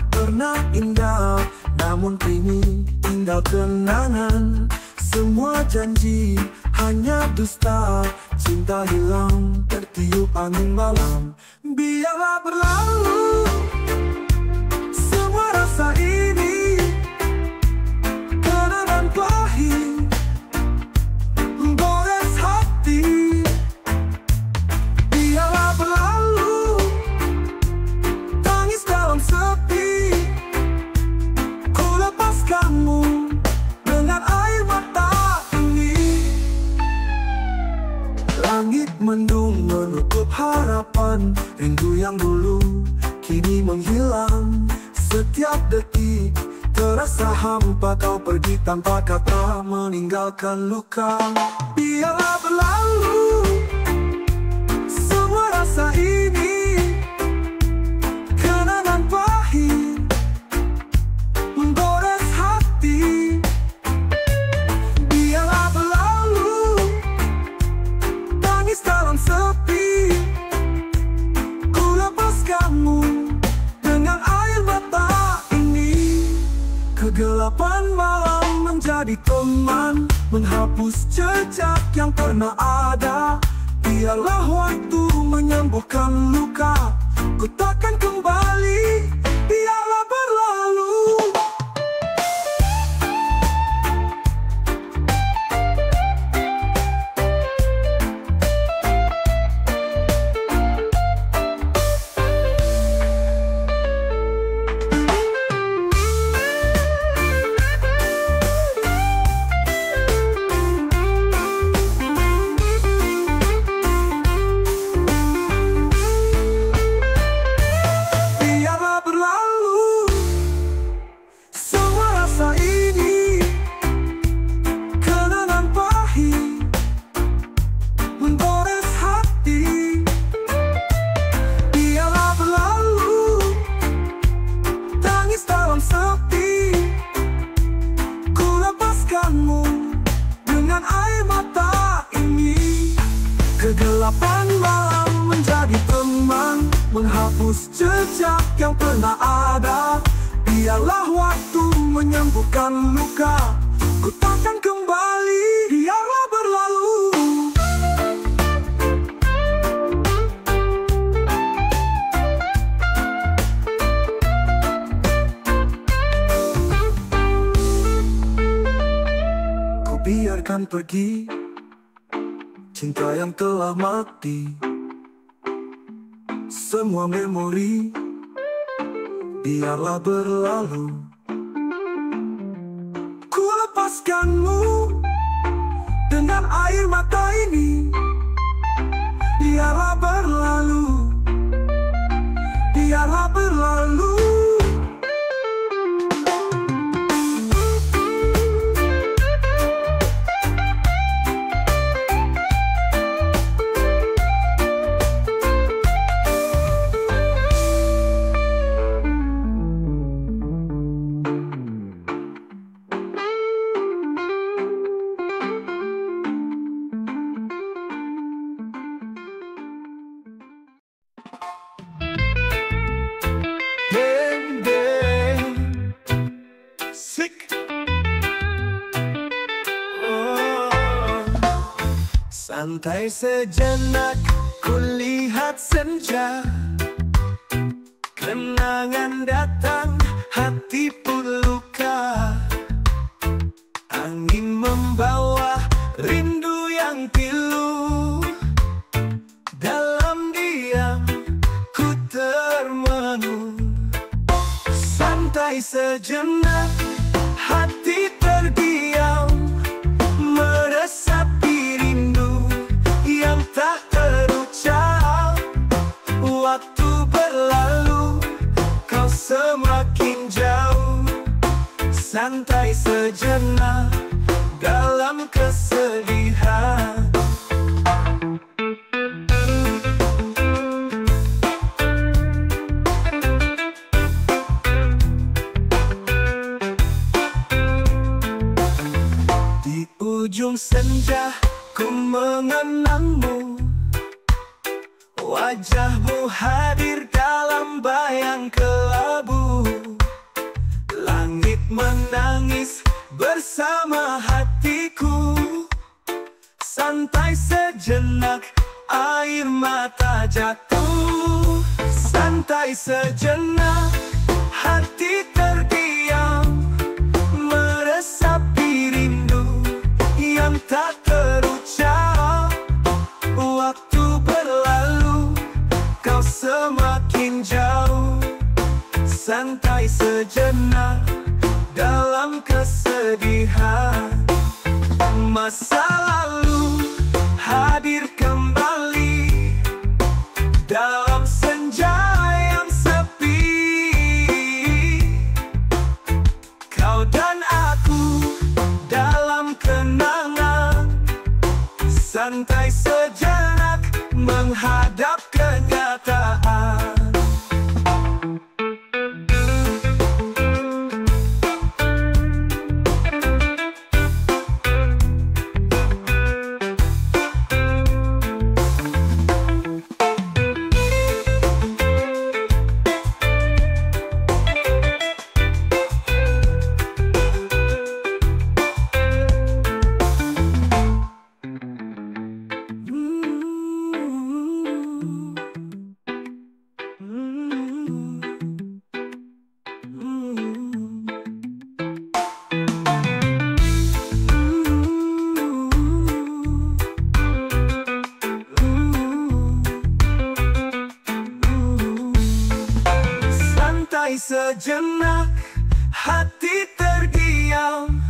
pernah indah, namun kini tinggal kenangan. Semua janji hanya dusta, cinta hilang tertiup angin malam. Biarlah berlalu semua rasa ini, kenangan pahit gores hati. Biarlah berlalu tangis dalam sepi, ku lepaskanmu dengan air mata ini. Langit mendung menutup harapan, rindu yang dulu kini menghilang. Setiap detik terasa hampa, kau pergi tanpa kata, meninggalkan luka. Biarlah berlalu semua rasa ini, kenangan pahit menggores hati. Biarlah berlalu tangis dalam sepi, ku lepaskanmu dengan air mata ini. Kegelapan malam menjadi teman, menghapus jejak yang pernah ada. Biarlah waktu menyembuhkan luka, ku takkan kembali. Biarlah berlalu. Biarlah berlalu semua rasa ini, kenangan pahit menggores hati. Biarlah berlalu tangis dalam sepi, ku lepaskanmu dengan air mata ini. Kegelapan malam menjadi teman, menghapus jejak yang pernah ada. Biarlah waktu menyembuhkan luka, ku takkan kembali. Biarlah berlalu. Ku biarkan pergi cinta yang telah mati, semua memori biarlah berlalu. Ku lepaskanmu dengan air mata ini. Biarlah berlalu, biarlah berlalu. Santai sejenak, kulihat senja. Kenangan datang, hati pun luka. Angin membawa rindu yang pilu. Dalam diam, ku termenung. Santai sejenak, hati terdiam, meresapi rindu yang tak terucap. Waktu berlalu, kau semakin jauh. Santai sejenak dalam kesedihan. Di ujung senja, ku mengenangmu. Wajahmu hadir dalam bayang kelabu. menangis bersama hatiku. Santai sejenak, air mata jatuh. Santai sejenak, hati terdiam, meresapi rindu yang tak terucap. Waktu berlalu, kau semakin jauh. Santai sejenak dalam kesedihan. Masa lalu hadir kembali dalam senja yang sepi. Kau dan aku dalam kenangan. Santai sejenak menghadap kenyataan. Sejenak, hati terdiam,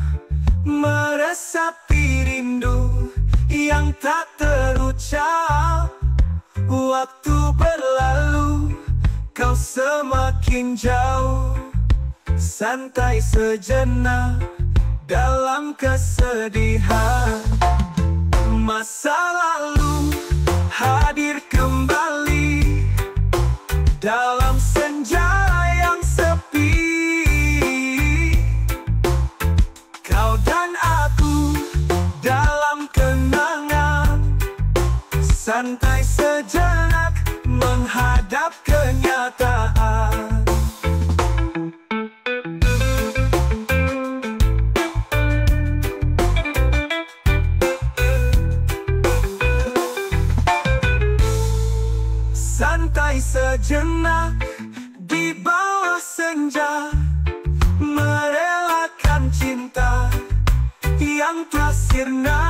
meresapi rindu yang tak terucap. Waktu berlalu, kau semakin jauh. Santai sejenak dalam kesedihan. Masa lalu hadir kembali dalam senja yang sepi. Kau dan aku dalam kenangan. Santai sejenak menghadap kenyataan. Santai sejenak di bawah senja, merelakan cinta yang telah sirna.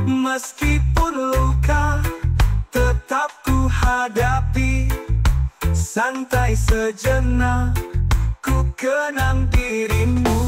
Meskipun luka tetap ku hadapi. Santai sejenak, ku kenang dirimu.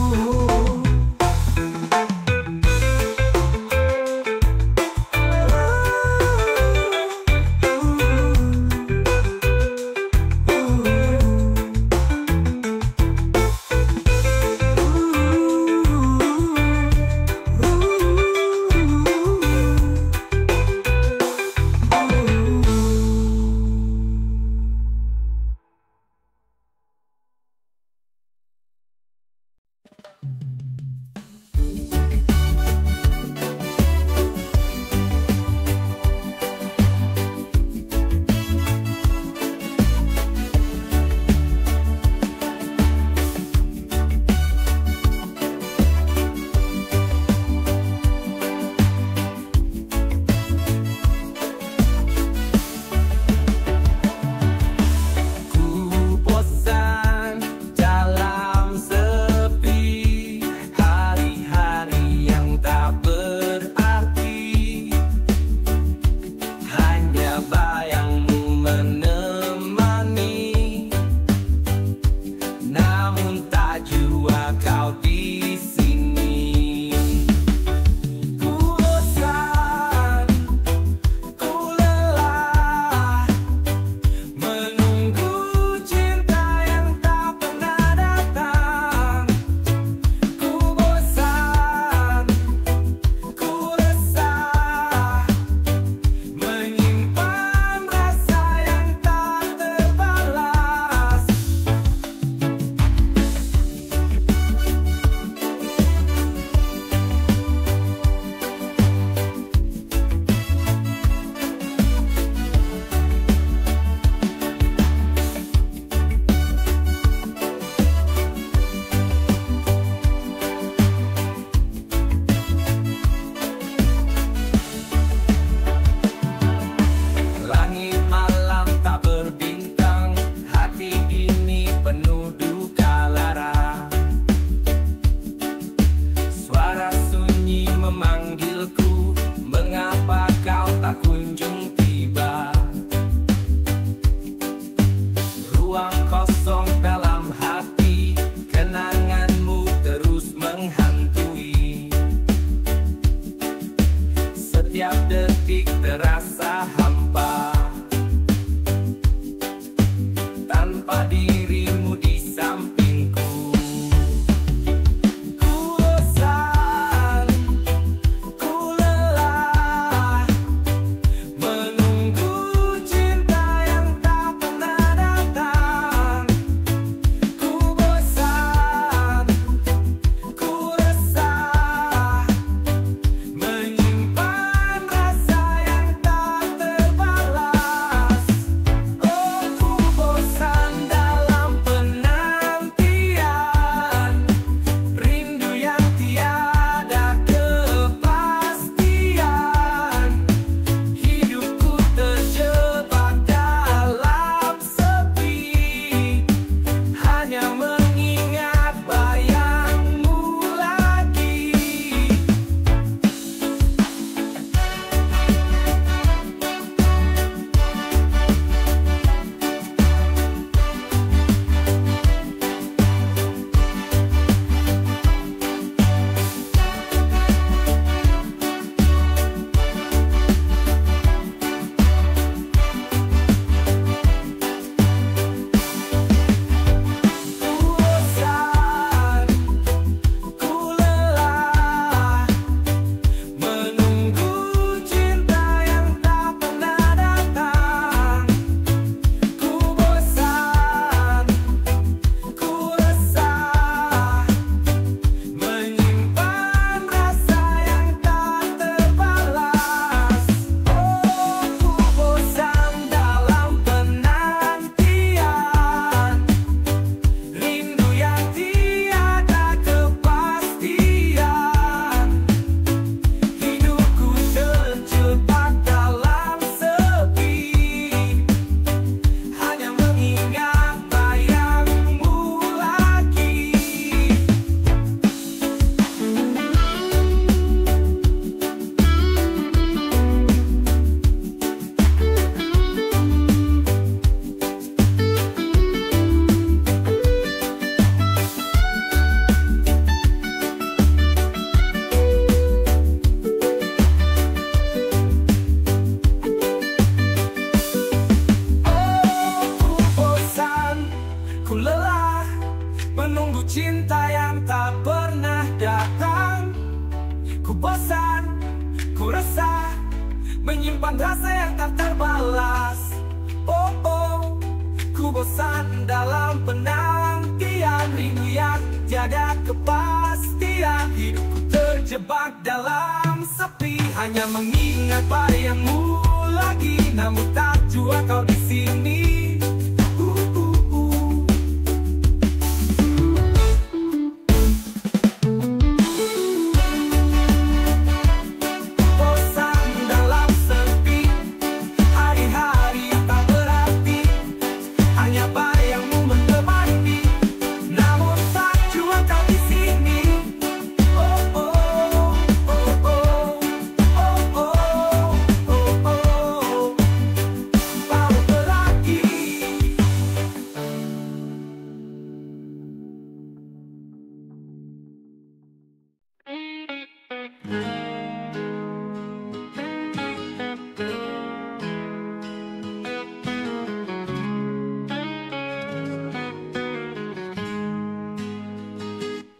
menunggu cinta yang tak pernah datang. Ku bosan, ku resah, menyimpan rasa yang tak terbalas. Oh oh, ku bosan dalam penantian, rindu yang tiada kepastian. Hidupku terjebak dalam sepi, hanya mengingat bayangmu lagi. Namun tak jua kau di sini.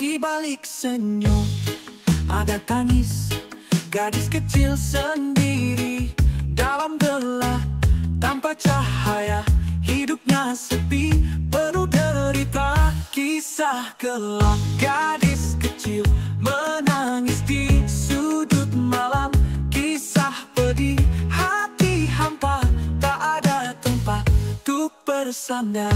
Di balik senyum ada tangis gadis kecil sendiri. Dalam gelap tanpa cahaya, hidupnya sepi penuh derita. Kisah gelap gadis kecil menangis di sudut malam. Kisah pedih hati hampa, tak ada tempat untuk bersandar.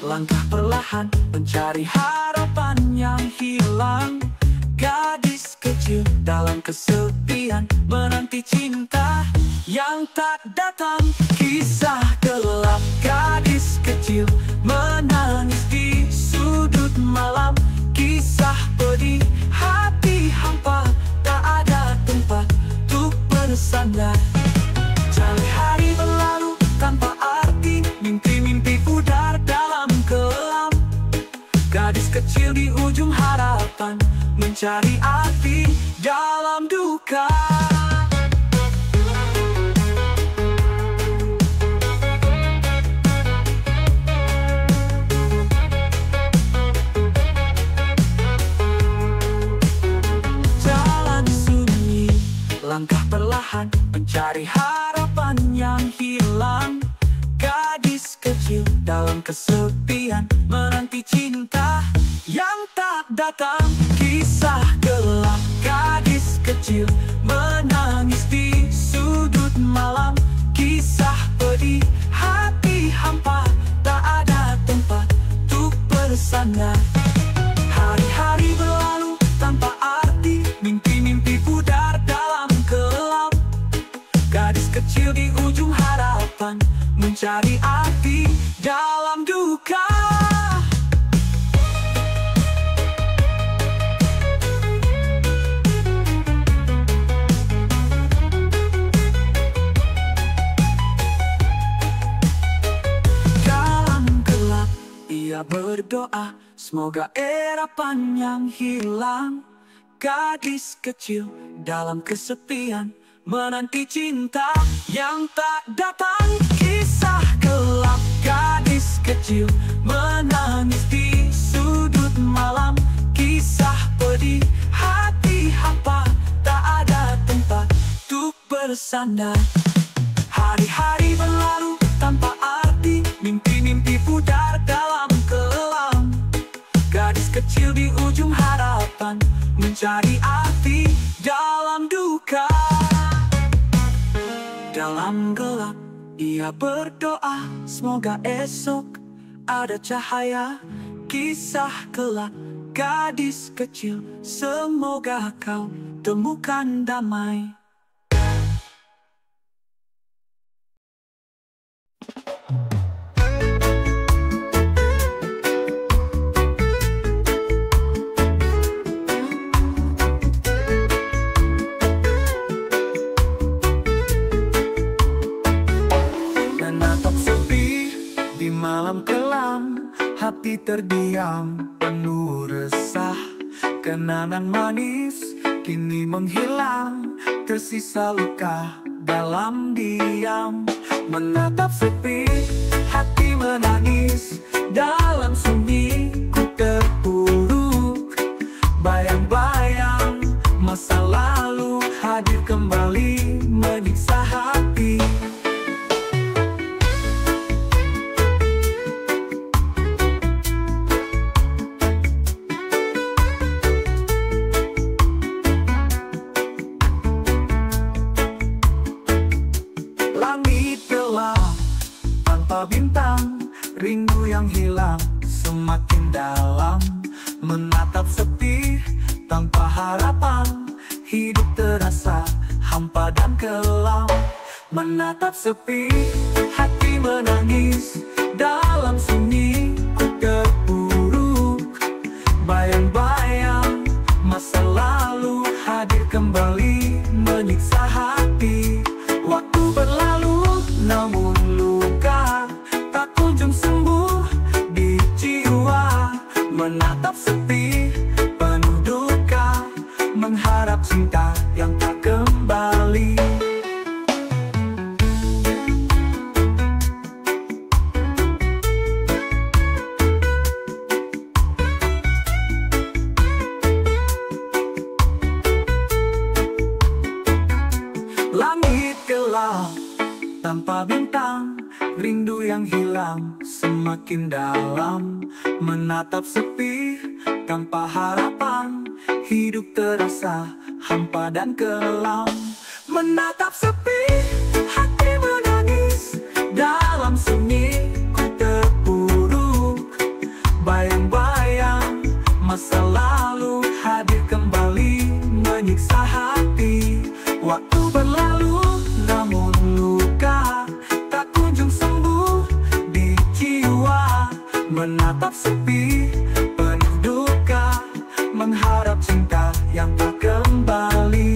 Langkah perlahan mencari harapan yang hilang. Gadis kecil dalam kesepian menanti cinta yang tak datang. Kisah gelap gadis kecil menangis di sudut malam. Kisah pedih hati hampa, tak ada tempat untuk bersandar. Hari berlalu tanpa arti, mimpi-mimpi pudar dalam kelam. Gadis kecil di ujung harapan mencari arti dalam duka. Jalan sunyi, langkah perlahan mencari harapan yang hilang. Gadis kecil dalam kesepian menanti cinta yang tak datang. Kisah gelap gadis kecil menangis di sudut malam. Kisah pedih hati hampa, tak ada tempat untuk bersandar. Hari-hari berlalu tanpa arti, mimpi-mimpi pudar dalam kelam. Gadis kecil di ujung harapan mencari arti dalam duka. Dalam gelap ia berdoa, semoga harapan yang hilang. Gadis kecil dalam kesepian menanti cinta yang tak datang. Kisah gelap gadis kecil menangis di sudut malam. Kisah pedih hati hampa, tak ada tempat untuk bersandar. Hari-hari berlalu tanpa arti, mimpi-mimpi pudar dalam kelam. Gadis kecil di ujung harapan mencari arti dalam duka. Dalam gelap ia berdoa, semoga esok ada cahaya. Kisah gelap gadis kecil, semoga kau temukan damai. Malam kelam, hati terdiam yang penuh resah. Kenangan manis kini menghilang, tersisa luka dalam diam. Menatap sepi, hati menangis, dalam sunyi ku terpuruk. Bayang-bayang masa lalu hadir kembali, menyiksa hati. Langit gelap tanpa bintang, rindu yang hilang semakin dalam. Menatap sepi tanpa harapan, hidup terasa hampa dan kelam. Menatap sepi, hati menangis, dalam sunyi ku terpuruk. Bayang-bayang masa lalu hadir kembali, menyiksa hati. Waktu berlalu namun luka tak kunjung sembuh di jiwa. Menatap sepi penuh duka, mengharap cinta yang tak kembali. Langit gelap tanpa bintang, rindu yang hilang semakin dalam. Menatap sepi tanpa harapan, hidup terasa hampa dan kelam. Menatap sepi, hati menangis, dalam sunyi ku terpuruk. Bayang-bayang masa lalu hadir kembali, menyiksa hati. Waktu berlalu namun luka tak kunjung sembuh di jiwa. Menatap sepi penuh duka, mengharap cinta yang tak kembali.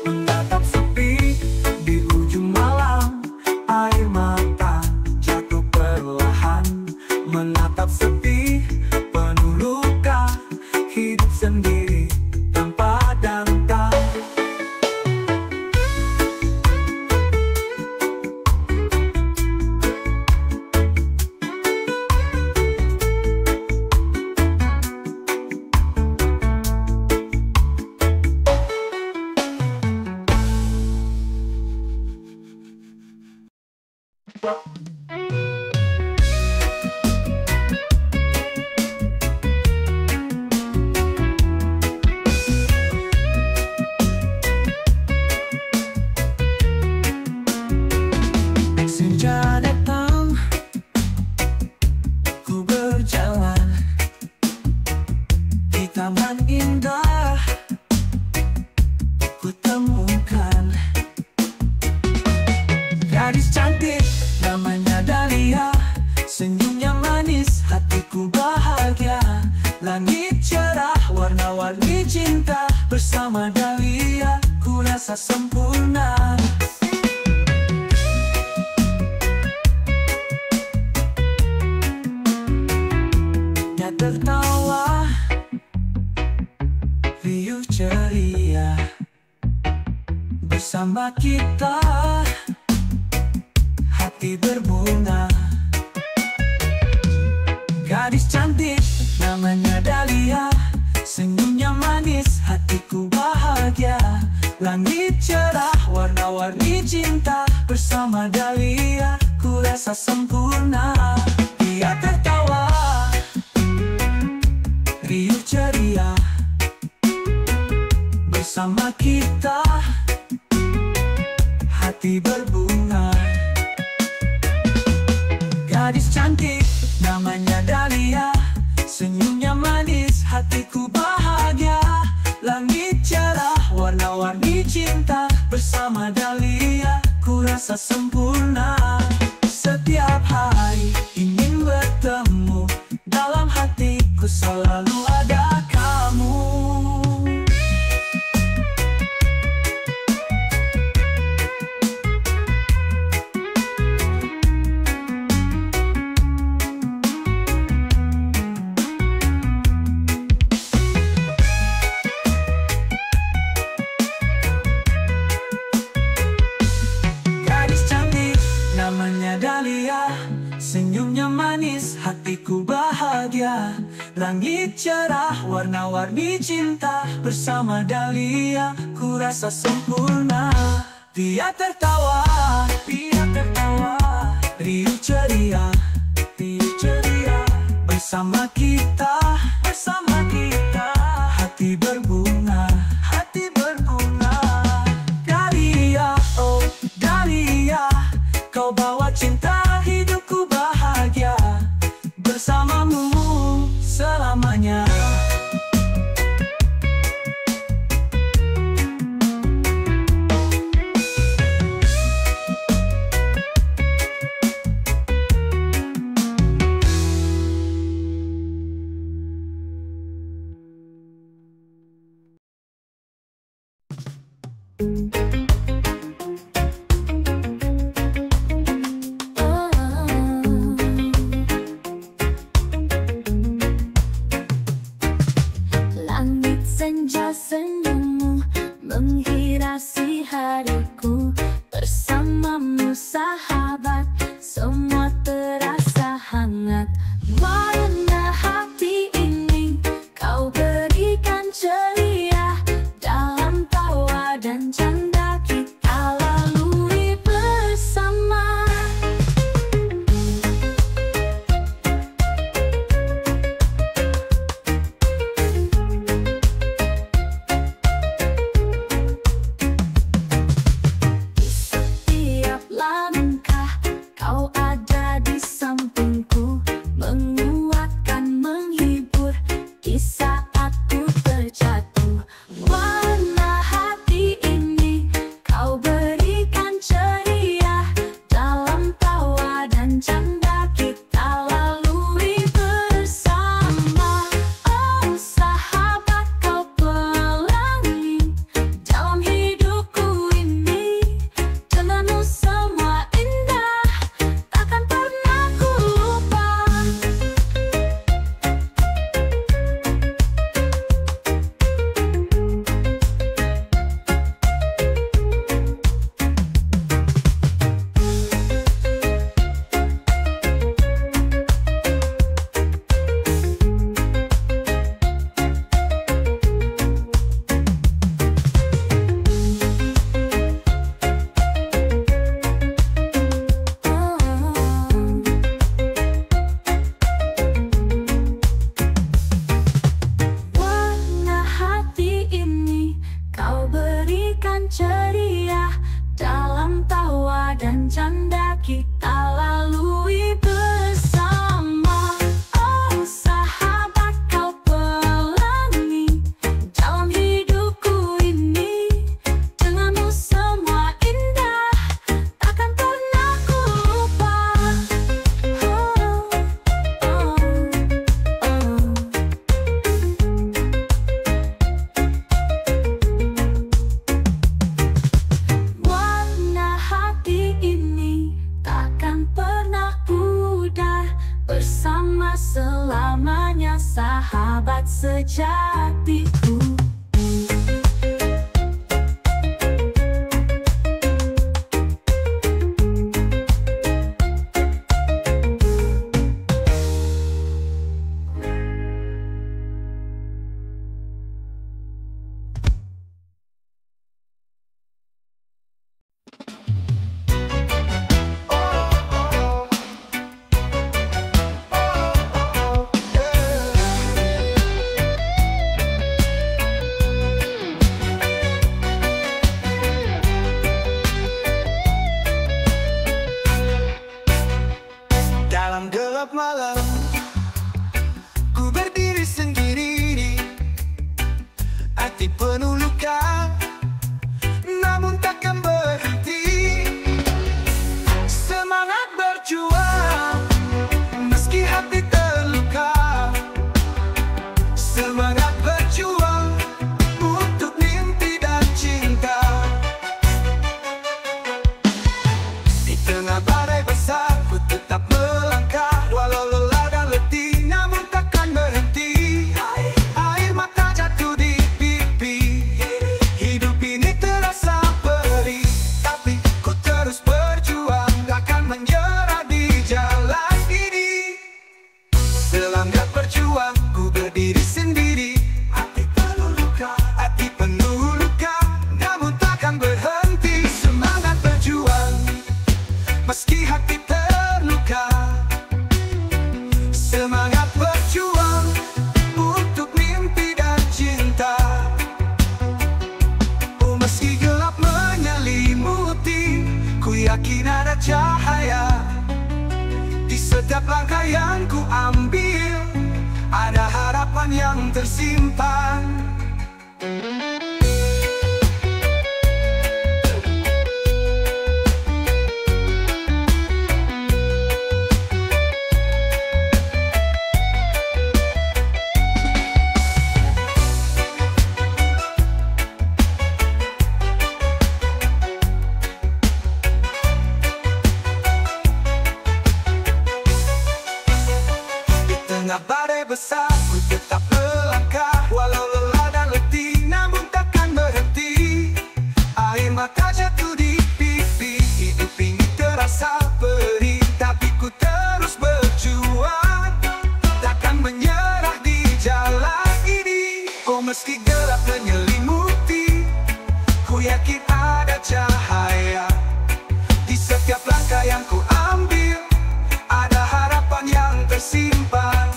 Menatap sepi di ujung malam, air mata jatuh perlahan. Menatap sepi penuh luka, hidup sendiri tanpa dangkal. Senja datang, ku berjalan di taman indah, ku temukan gadis cantik namanya Dahlia. Senyumnya manis, hatiku bahagia. Langit cerah, warna-warni cinta. Bersama Dahlia, ku rasa sempurna. Dia tertawa, riuh ceria. Bersama kita, hati berbunga. Gadis cantik namanya Dahlia. Senyumnya manis, hatiku bahagia. Langit cerah, warna-warni cinta. Bersama Dahlia, ku rasa sempurna. Dia tertawa, riuh ceria. Bersama kita, hati berbunga. Gadis cantik namanya Dahlia. Senyumnya manis, hatiku bahagia. Langit cerah, warna-warni cinta. Bersama Dahlia, ku rasa sempurna. Setiap hari ingin bertemu, dalam hatiku ku selalu ada kamu. Gadis cantik namanya Dahlia, senyumnya manis, hatiku bahagia. Langit cerah, warna-warni cinta. Bersama Dahlia, ku rasa sempurna. Dia tertawa, riuh ceria, bersama kita, hati berbunga, Dahlia, oh Dahlia, kau bawa cinta, hidupku bahagia. Bersamamu selamanya. Langit senja senyummu menghiasi hariku. Bersamamu sahabat, semua terasa hangat. Warna hati ini kau berikan ceria. Dalam tawa dan canda kita lalui bersama. Setiap langkah kau ada di sampingku, menguatkan, menghibur di saat ku terjatuh. Warna hati ini kau berikan ceria. Dalam tawa dan canda kita lalui bersama. Oh sahabat, kau pelangi dalam hidupku ini. Denganmu semua indah, takkan pernah ku lupa. Warna hati ini kau berikan ceria. Dalam tawa dan canda kita lalui bersama. Oh sahabat, kau pelangi dalam hidupku ini. Denganmu semua indah, takkan pernah ku lupa. Oh, oh, oh. Warna hati ini takkan pernah pudar. Bersama selamanya sahabat sejatiku. Semangat berjuang untuk mimpi dan cinta. Di tengah badai besar ku tetap melangkah, walau lelah dan letih namun takkan berhenti. Air mata jatuh di pipi, hidup ini terasa perih, tapi ku terus berjuang, takkan menyerah di jalan ini. Semangat berjuang, ku berdiri sendiri. Hati penuh luka, namun takkan berhenti. Semangat berjuang, meski hati terluka. Semangat berjuang untuk mimpi dan cinta. Oh, meski gelap menyelimuti, ku yakin ada cahaya. Di setiap langkah yang ku ambil, ada harapan yang tersimpan. Tengah badai besar ku tetap melangkah, walau lelah dan letih namun takkan berhenti. Air mata jatuh di pipi, hidup ini terasa perih, tapi ku terus berjuang, takkan menyerah di jalan ini. Oh, meski gelap menyelimuti, ku yakin ada cahaya. Di setiap langkah yang ku ambil, ada harapan yang tersimpan.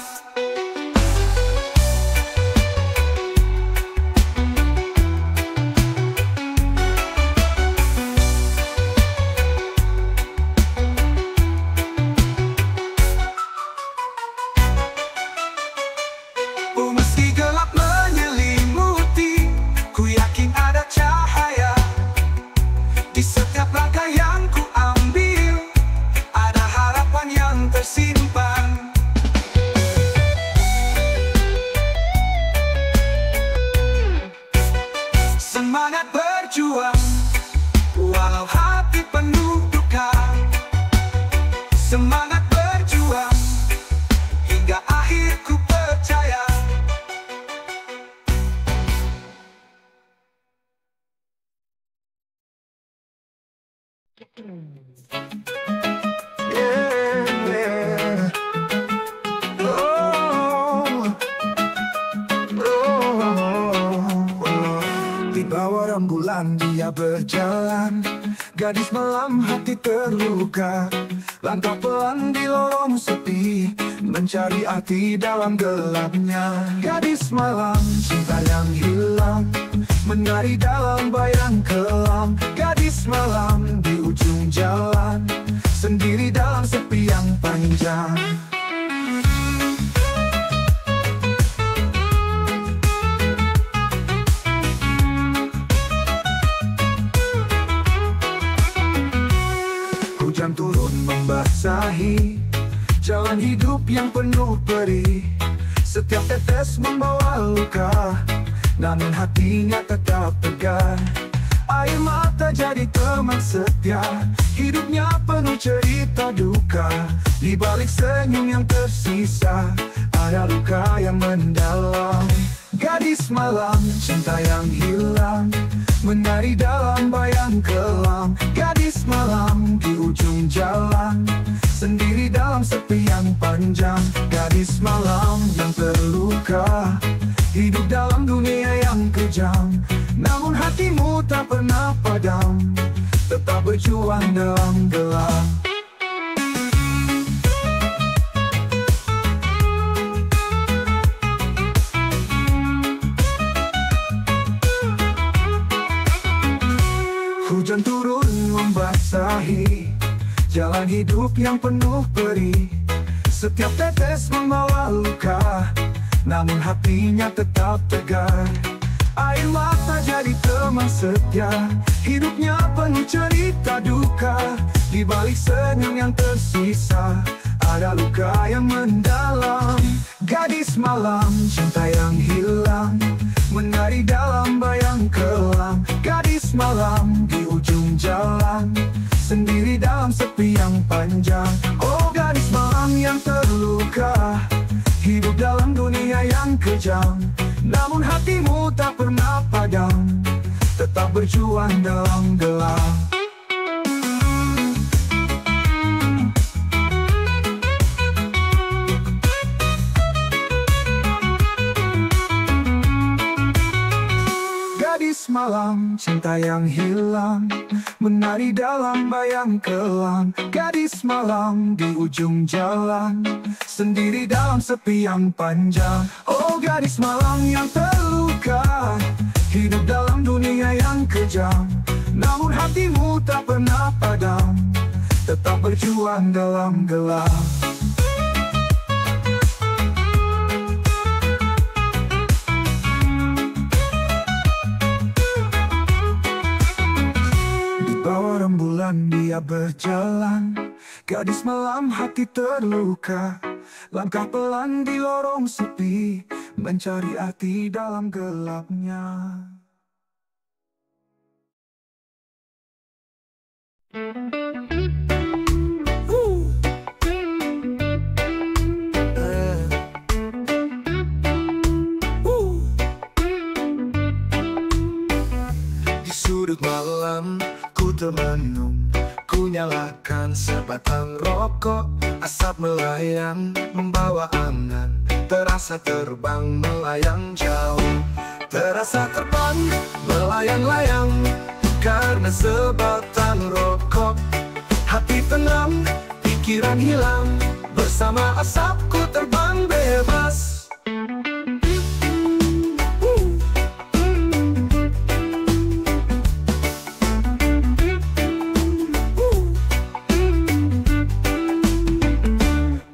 Oh, meski gelap menyelimuti, ku yakin ada cahaya. Di setiap langkah yang ku ambil, ada harapan yang tersimpan. Semangat berjuang, walau hati penuh duka. Semangat berjuang, hingga akhir ku percaya. Di bawah rembulan dia berjalan, gadis malam hati terluka. Langkah pelan di lorong sepi, mencari arti dalam gelapnya. Gadis malam, cinta yang hilang, menari dalam bayang kelam. Gadis malam di ujung jalan, sendiri dalam sepi yang panjang. Hujan turun membasahi jalan hidup yang penuh perih. Setiap tetes membawa luka, namun hatinya tetap tegar. Air mata jadi teman setia, hidupnya penuh cerita duka. Di balik senyum yang tersisa, ada luka yang mendalam. Gadis malam, cinta yang hilang, menari dalam bayang kelam. Gadis malam di ujung jalan, sendiri dalam sepi yang panjang. Gadis malam yang terluka, hidup dalam dunia yang kejam. Namun hatimu tak pernah padam, tetap berjuang dalam gelap. Hujan turun membasahi jalan hidup yang penuh perih. Setiap tetes membawa luka, namun hatinya tetap tegar. Air mata jadi teman setia, hidupnya penuh cerita duka. Di balik senyum yang tersisa, ada luka yang mendalam. Gadis malam, cinta yang hilang, malam di ujung jalan, sendiri dalam sepi yang panjang. Oh gadis malam yang terluka, hidup dalam dunia yang kejam. Namun hatimu tak pernah padam, tetap berjuang dalam gelap. Gadis malam, cinta yang hilang, menari dalam bayang kelam. Gadis malam di ujung jalan, sendiri dalam sepi yang panjang. Oh gadis malam yang terluka, hidup dalam dunia yang kejam. Namun hatimu tak pernah padam, tetap berjuang dalam gelap. Rembulan dia berjalan, gadis malam hati terluka. Langkah pelan di lorong sepi, mencari arti dalam gelapnya. Di sudut malam ku termenung, ku nyalakan sebatang rokok. Asap melayang membawa angan, terasa terbang melayang jauh. Terasa terbang melayang-layang karena sebatang rokok. Hati tenang, pikiran hilang, bersama asapku terbang bebas.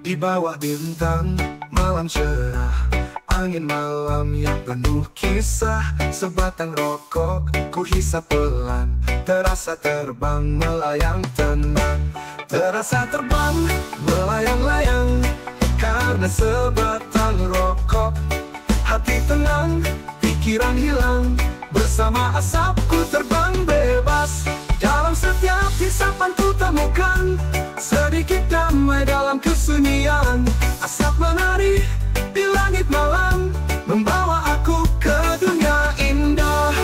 Di bawah bintang, malam cerah, angin malam yang penuh kisah. Sebatang rokok, ku hisap pelan, terasa terbang melayang tenang. Terasa terbang melayang-layang karena sebatang rokok. Hati tenang, pikiran hilang, bersama asapku terbang bebas. Dalam setiap hisapan ku temukan sedikit damai dalam kesunyian. Asap menari di langit malam, membawa aku ke dunia indah.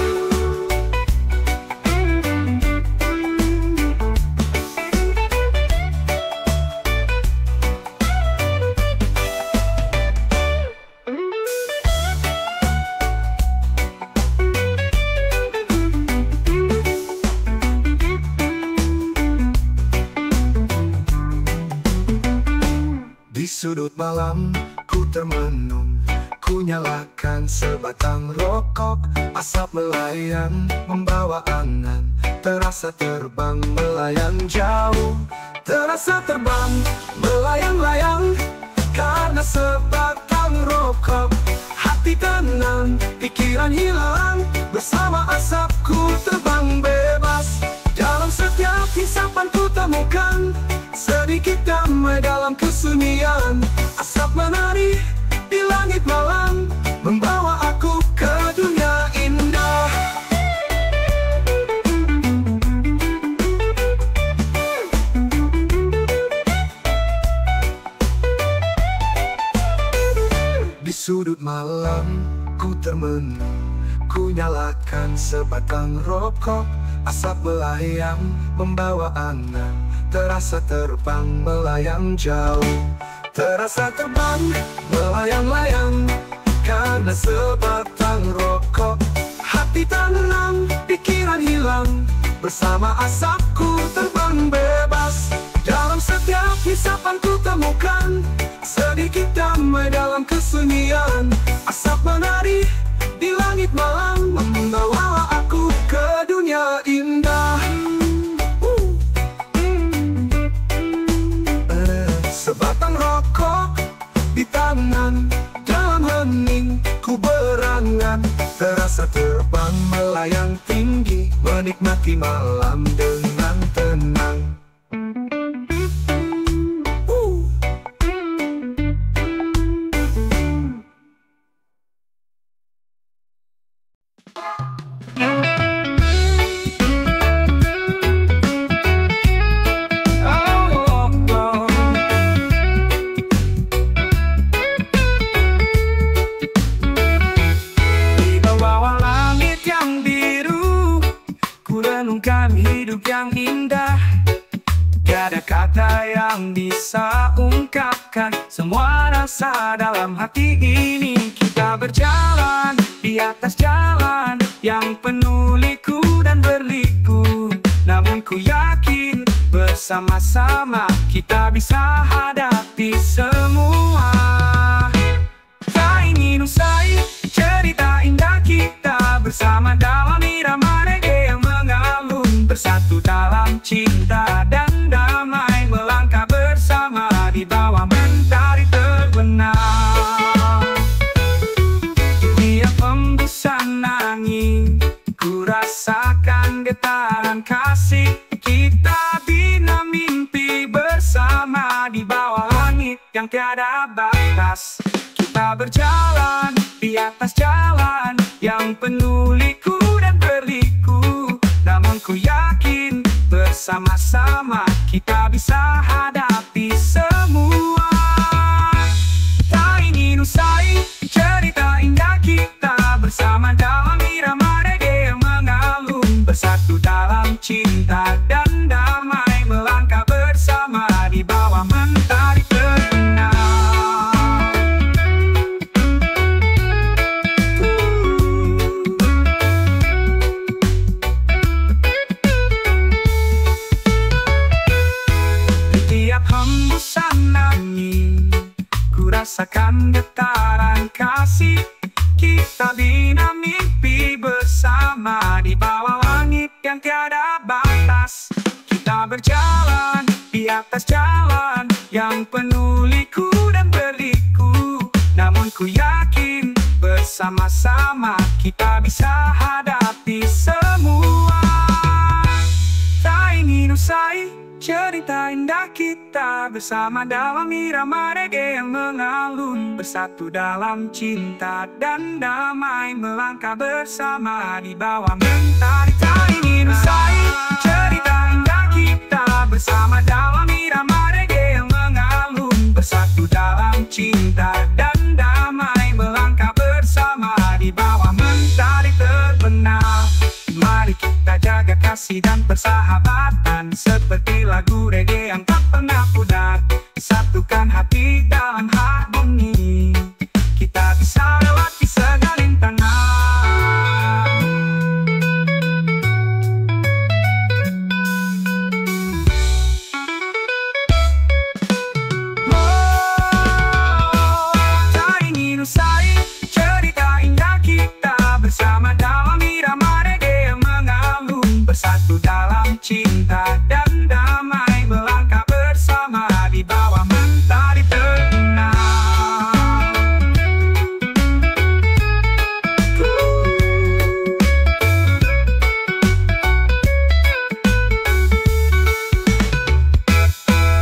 Di sudut malam ku termenung, ku nyalakan sebatang rokok. Asap melayang membawa angan, terasa terbang melayang jauh. Terasa terbang melayang-layang karena sebatang rokok. Hati tenang, pikiran hilang, bersama asapku terbang bebas. Dalam setiap hisapan ku temukan sedikit damai dalam kesunyian. Asap menari di langit malam, membawa aku ke dunia indah. Di sudut malam ku termenung, ku nyalakan sebatang rokok. Asap melayang membawa angan, terasa terbang melayang jauh. Terasa terbang melayang-layang karena sebatang rokok. Hati tenang, pikiran hilang, bersama asapku terbang bebas. Dalam setiap hisapan ku temukan sedikit damai dalam kesunyian. Asap menari di langit malam, membawa aku ke dunia indah. Sebatang rokok di tangan, dalam hening ku berangan. Terasa terbang melayang tinggi, menikmati malam dengan tenang. hidup yang indah. Tiada kata yang bisa ungkapkan semua rasa dalam hati ini. Kita berjalan di atas jalan yang penuh liku dan berliku, namun ku yakin bersama-sama kita bisa hadapi semua. Tak ingin usai cerita indah kita bersama dalam irama reggae yang mengalun, bersatu dalam cinta dan damai, melangkah bersama di bawah mentari terbenam. Tiap hembusan angin ku rasakan getaran kasih. Kita bina mimpi bersama di bawah langit yang tiada batas. Kita berjalan di atas jalan yang penuh liku dan berliku, namun ku yakin bersama-sama kita bisa hadapi semua. Tak ingin usai cerita indah kita bersama dalam irama reggae yang mengalun, bersatu dalam cinta dan damai, melangkah bersama di bawah mentari terbenam. Hembusan angin ku rasakan getaran kasih. Kita bina mimpi bersama di bawah langit yang tiada batas. Kita berjalan di atas jalan yang penuh liku dan berliku, namun ku yakin bersama-sama kita bisa hadapi semua. Tak ingin usai cerita indah kita bersama dalam irama reggae yang mengalun, bersatu dalam cinta dan damai, melangkah bersama di bawah mentari. Tak ingin usai cerita indah kita bersama dalam irama reggae yang mengalun, bersatu dalam cinta dan damai, melangkah bersama di bawah mentari terbenam. Mari kita jaga kasih dan persahabatan seperti lagu reggae yang tak pernah pudar. Satukan hati dalam harmoni, kita bisa lewati segala rintangan. Tak ingin usai cerita indah kita bersama dalam irama reggae yang mengalun, bersatu dalam cinta dan damai, melangkah bersama di bawah mentari terbenam.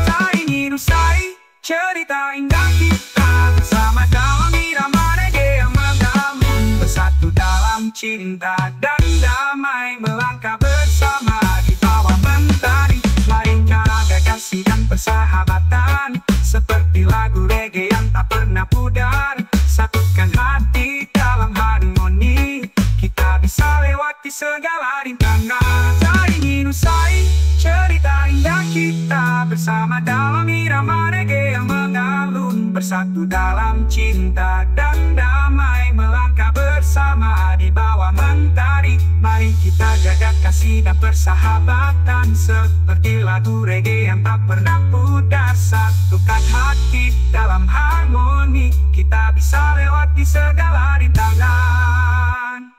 Tak ingin usai cerita indah kita bersama dalam irama reggae yang mengalun, bersatu dalam cinta dan damai, melangkah bersama di bawah mentari. Mari jaga kasih dan persahabatan seperti lagu reggae yang tak pernah pudar. Satukan hati dalam harmoni, kita bisa lewati segala rintangan. Tak ingin usai cerita indah kita bersama dalam irama reggae yang mengalun, bersatu dalam cinta dan damai, melangkah bersama di bawah mentari. Mari kita jaga kasih dan persahabatan seperti lagu reggae yang tak pernah pudar. Satukan hati dalam harmoni, kita bisa lewati segala rintangan.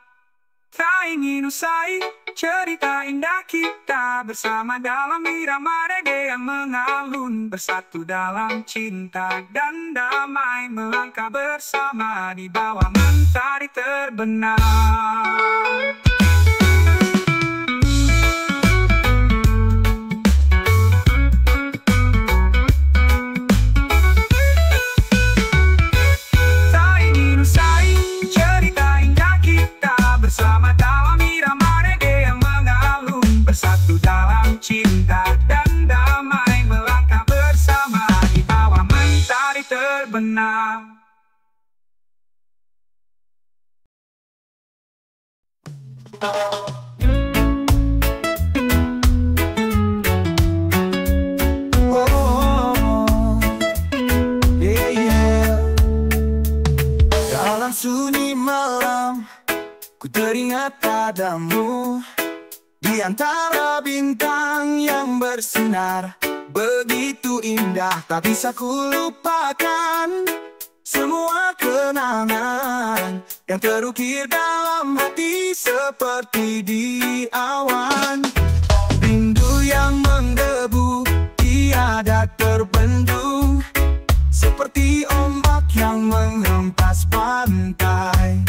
Tak ingin usai cerita indah kita bersama dalam irama reggae yang mengalun, bersatu dalam cinta dan damai, melangkah bersama di bawah mentari terbenam. Tak ingin usai cerita indah kita bersama dalam irama reggae yang mengalun, bersatu dalam cinta dan damai, melangkah bersama di bawah mentari terbenam. Ku teringat padamu di antara bintang yang bersinar. Begitu indah, tak bisa ku lupakan semua kenangan yang terukir dalam hati seperti di awan. Rindu yang menggebu tiada terbendung, seperti ombak yang menghempas pantai.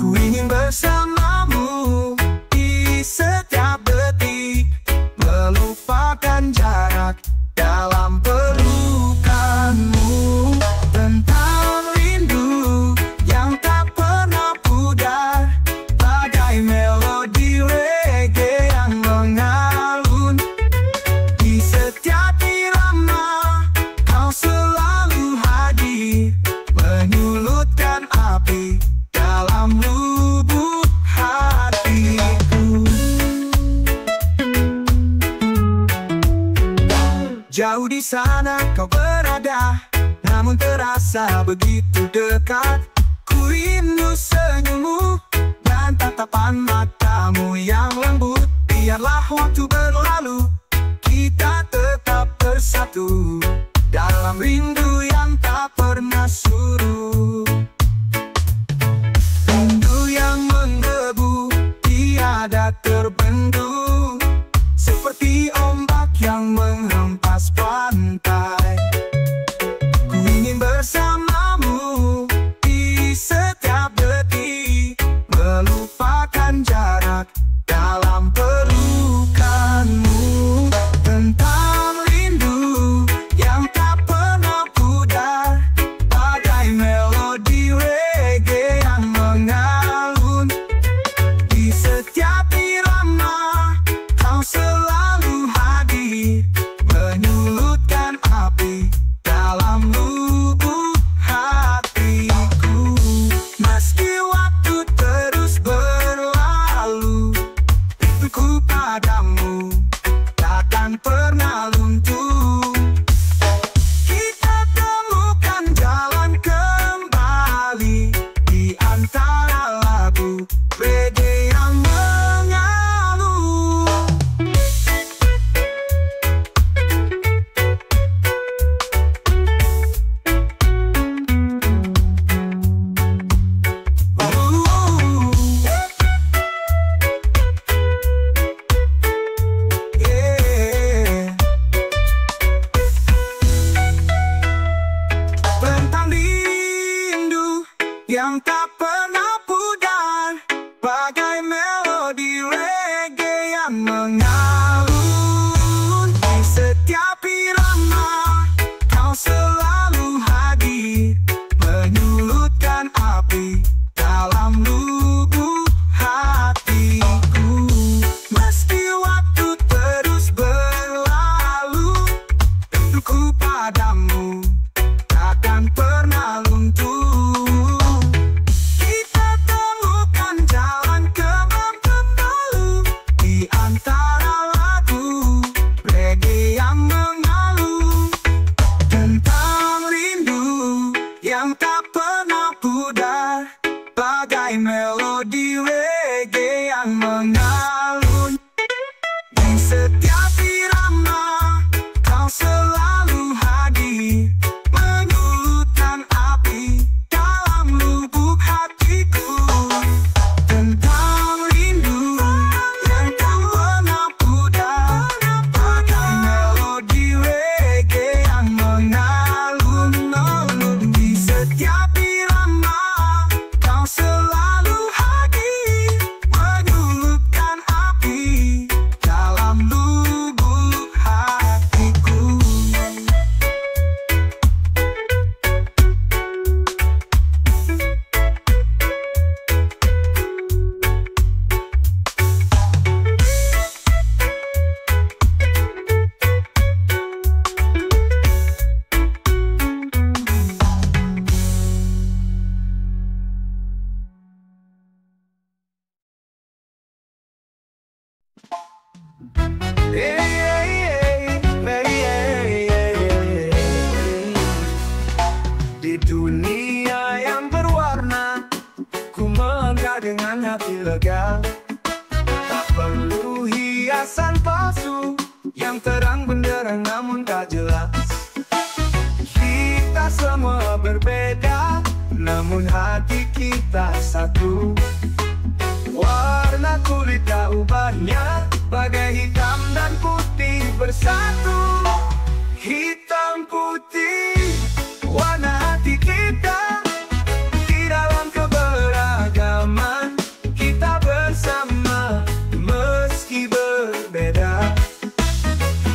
Ku ingin bersamamu di setiap detik, melupakan jarak dalam pelukanmu. Tentang rindu yang tak pernah pudar, bagai melodi reggae yang mengalun. Di setiap irama kau selalu hadir, menyulutkan api dalam lubuk hatiku. Jauh di sana kau berada, namun terasa begitu dekat. Ku rindu senyummu dan tatapan matamu yang lembut. Biarlah waktu berlalu, kita tetap bersatu dalam rindu yang tak pernah surut. Rindu yang menggebu tiada terbendung, seperti ombak yang menghempas pantai. Ku ingin bersamamu di setiap detik, melupakan jarak dalam pelukanmu. Tentang rindu yang tak pernah pudar, bagai melodi reggae yang mengalun. Di setiap irama kau selalu hadir, menyulutkan api dalam lubuk hatiku. Meski waktu terus berlalu, rinduku padamu takkan pernah luntur. Kita temukan jalan kembali di antara lagu reggae yang mengalun. Tentang rindu yang tak pernah pudar, bagai melodi reggae yang mengalun. Di setiap irama kau selalu hadir, menyulutkan api dalam lubuk hatiku. Meski waktu terus berlalu, rinduku padamu takkan pernah luntur. Kita temukan jalan kembali di antara lagu reggae yang mengalun. Tentang rindu yang tak pernah pudar, bagai melodi reggae yang mengalun. Di setiap irama kau selalu hadir, menyulutkan api dalam lubuk hatiku. Tentang rindu yang tak pernah pudar, bagai melodi reggae yang mengalun. Di setiap irama kau selalu hadir, menyulutkan api dalam lubuk melangkah dengan hati lega. Tak perlu hiasan palsu yang terang benderang namun tak jelas. Kita semua berbeda, namun hati kita satu. Warna kulit tak ubahnya, bagai hitam dan putih bersatu. Hitam putih, warna hati kita. Di dalam keberagaman, kita bersama meski berbeda.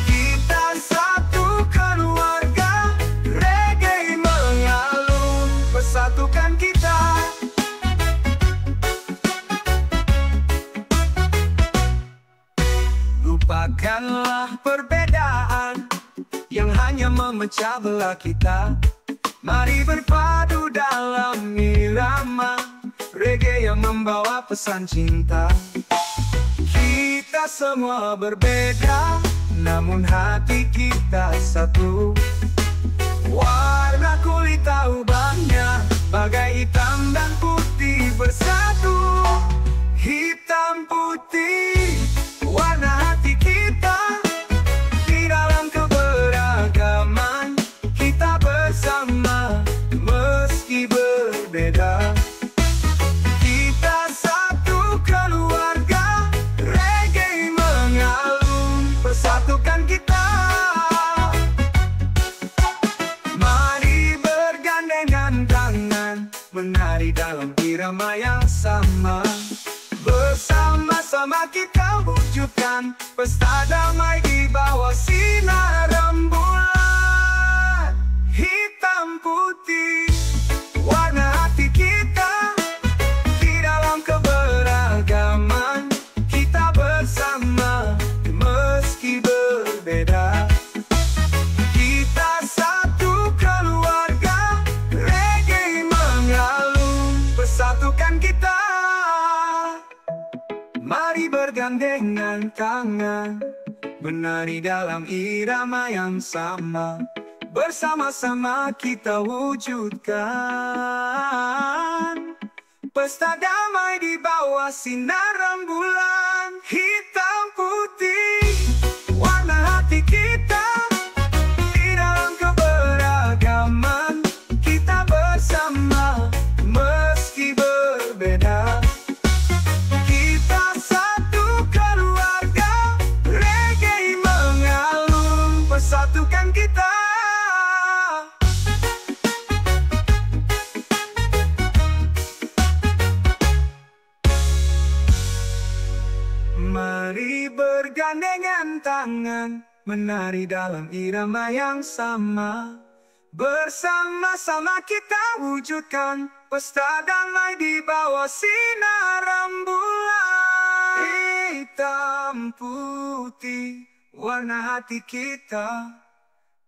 Kita satu keluarga, reggae mengalun, persatukan kita. Lupakanlah perbedaan yang hanya memecah belah kita. Mari berpadu dalam irama reggae yang membawa pesan cinta. Kita semua berbeda, namun hati kita satu. Warna kulit tak ubahnya, bagai hitam dan putih bersatu. Hitam putih, warna hati kita. Di dalam keberagaman, kita bersama meski berbeda. Kita satu keluarga, reggae mengalun, persatukan kita. Mari bergandengan tangan, menari dalam irama yang sama. Bersama-sama kita wujudkan pesta damai di bawah sinar rembulan. Hitam putih, warna hati kita. Di dalam keberagaman, kita bersama meski berbeda. Kita satu keluarga, reggae mengalun, persatukan kita. Mari bergandengan tangan, menari dalam irama yang sama. Bersama-sama kita wujudkan pesta damai di bawah sinar rembulan. Hitam putih, warna hati kita. Di dalam keberagaman, kita bersama meski berbeda. Satukan kita. Mari bergandengan tangan, menari dalam irama yang sama. Bersama-sama kita wujudkan pesta damai di bawah sinar rembulan. Hitam putih, warna hati kita.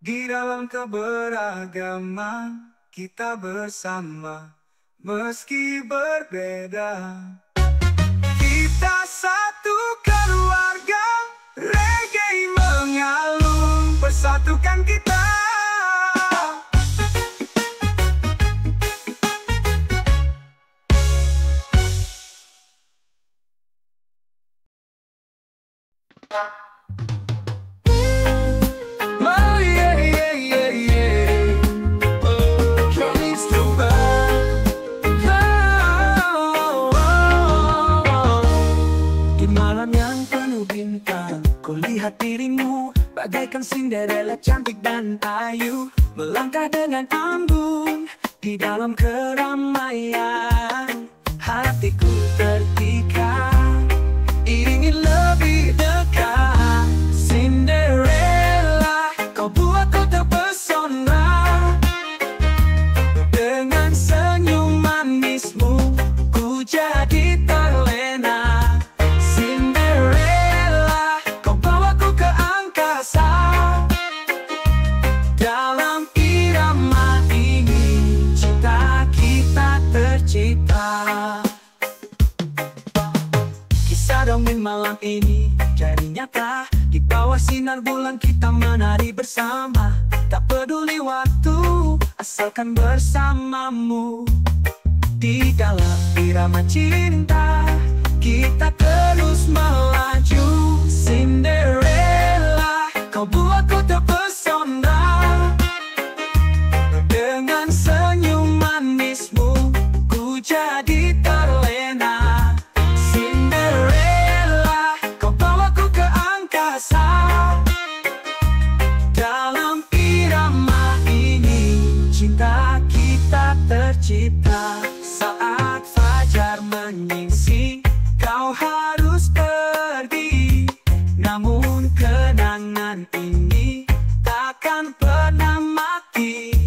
Di dalam keberagaman, kita bersama meski berbeda. Kita satu keluarga, reggae mengalun, persatukan kita. Lihat dirimu bagaikan Cinderella cantik dan ayu, melangkah dengan anggun di dalam keramaian. Hatiku terpikat, ingin lebih dekat. Cinderella, kau buatku terpesona. Dengan senyum manismu, ku jadi terlena. Dalam irama ini, cinta kita tercipta. Kisah dongeng malam ini jadi nyata. Di bawah sinar bulan kita menari bersama. Tak peduli waktu, asalkan bersamamu. Di dalam irama cinta kita terus melaju. Cinderella, kau buatku terpesona. Dengan senyum manismu ku jadi terlena. Cinderella, kau bawaku ke angkasa. Dalam irama ini cinta kita tercipta. Saat fajar menyingsing kau harus pergi, namun kenangan ini takkan pernah mati.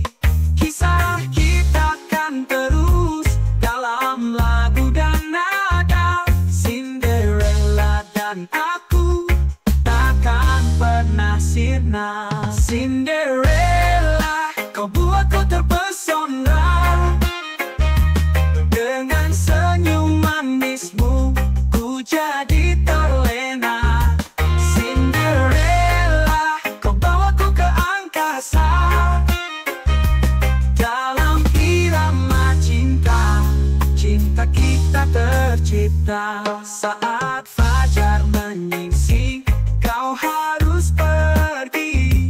Kisah kita kan terus dalam lagu dan nada. Cinderella dan aku takkan pernah sirna. Cinderella, kau buatku terpesona. Dengan senyum manismu ku jadi terlena. Cinderella, kau bawaku ke angkasa. Dalam irama cinta, cinta kita tercipta. Saat fajar menyingsing kau harus pergi,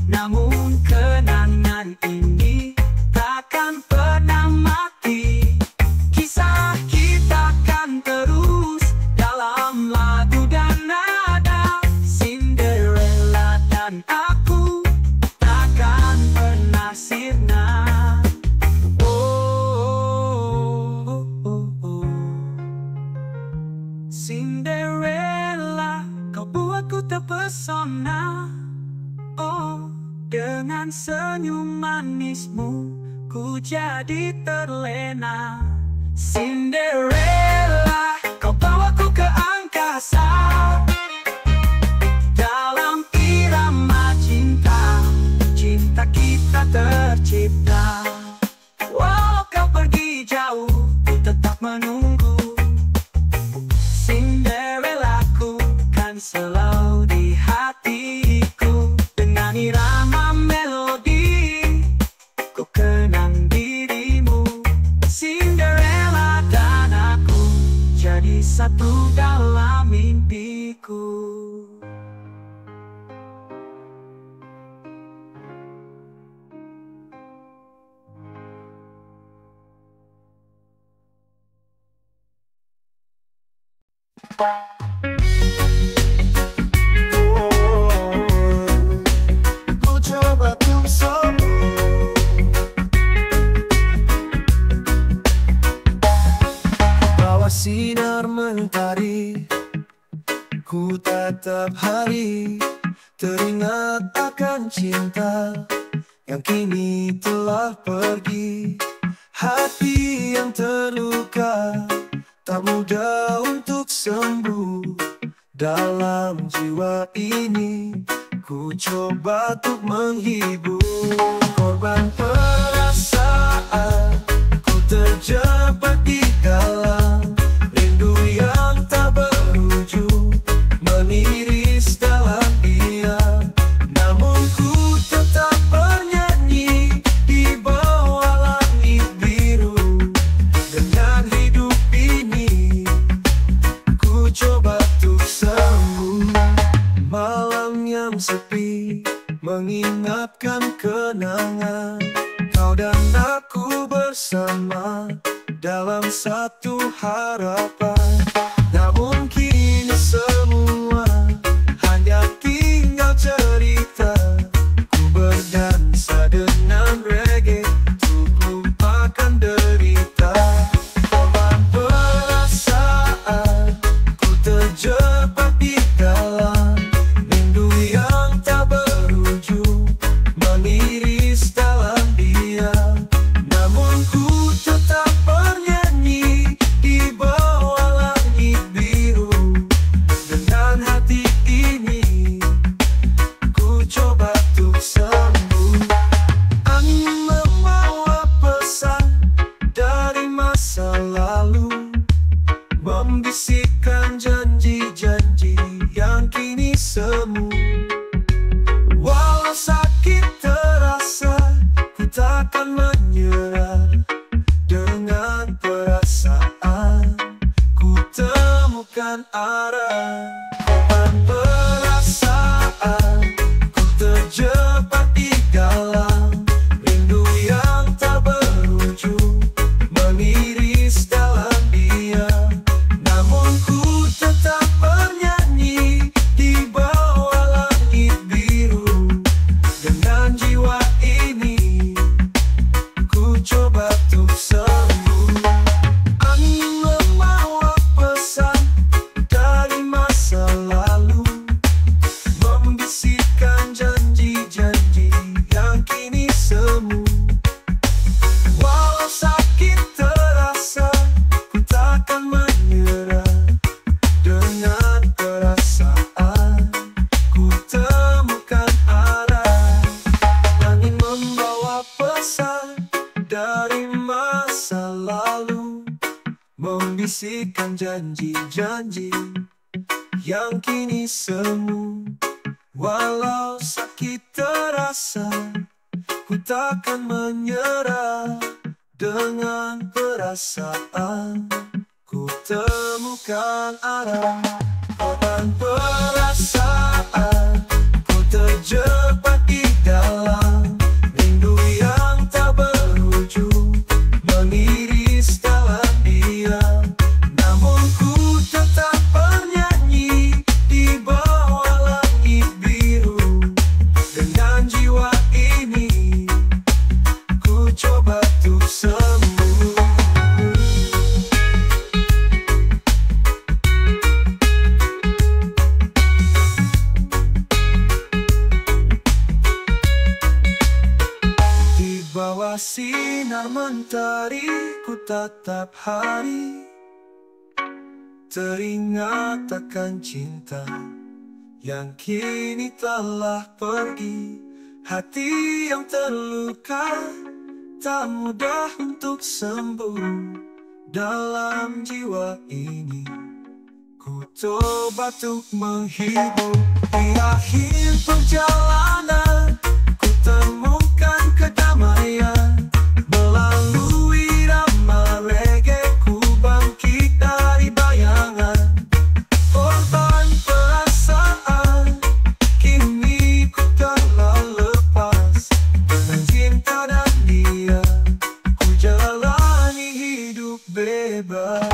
namun kenangan ini takkan pernah mati. Kisah kita kan terus dalam lagu dan nada. Cinderella dan aku takkan pernah sirna. Cinderella, kau buatku terpesona. Dengan senyum manismu ku jadi terlena. Cinderella, kau bawaku ke angkasa. Dalam irama cinta, cinta kita tercipta. Walau kau pergi jauh, ku tetap menunggu. Cinderellaku kan selalu di hatiku. Dengan irama melodi ku kenang dirimu. Cinderella dan aku jadi satu dalam mimpiku. Ku coba untuk sembuh. Bawa sinar mentari, ku tatap hari, teringat akan cinta yang kini telah pergi. Hati yang terluka tak mudah untuk sembuh. Dalam jiwa ini ku coba untuk menghibur. Korban perasaan, ku terjebak di dalam rindu yang tak berujung, meniris dalam diam. Namun ku tetap bernyanyi di bawah langit biru. Dengan hidup ini ku coba untuk sembuh. Malam yang sepi mengingatkan kenangan kau dan aku bersama dalam satu harapan. Namun kini semua hanya tinggal cerita. Ku berdansa dengan reggae untuk lupakan derita. Korban perasaan, ku terjebak di dalam rindu yang tak berujung, meniris dalam diam. Namun ku tetap bernyanyi di bawah langit biru. Dengan hati ini ku coba untuk sembuh. Angin membawa pesan dari masa lalu, membisikkan janji-janji yang kini semu. Walau sakit terasa, ku takkan menyerah. Dengan temukan arah. Korban perasaan, ku terjebak di dalam rindu yang tak berujung, mengiris dalam diam. Namun ku tetap bernyanyi di bawah langit biru. Dengan jiwa ini ku coba untuk sembuh. Angin membawa pesan dari masa lalu, membisikkan janji-janji yang kini semu. Walau sakit terasa, ku takkan menyerah. Dengan perasaan, ku temukan arah. Angin membawa pesan dari masa lalu, membisikkan janji-janji yang kini semu. Walau sakit terasa, ku takkan menyerah. Dengan perasaan, ku temukan arah. Korban perasaan, ku terjebak di dalam rindu yang tak berujung, mengiris dalam diam. Namun ku tetap bernyanyi di bawah langit biru. Dengan jiwa ini ku coba untuk sembuh. Di bawah sinar mentari ku tatap hari, teringat akan cinta yang kini telah pergi. Hati yang terluka tak mudah untuk sembuh. Dalam jiwa ini ku coba untuk menghibur. Di akhir perjalanan ku temukan kedamaian. Melalui irama reggae ku bangkit dari bayangan. Korban perasaan, kini ku telah lepas. Dengan cinta dan dia, ku jalani hidup bebas.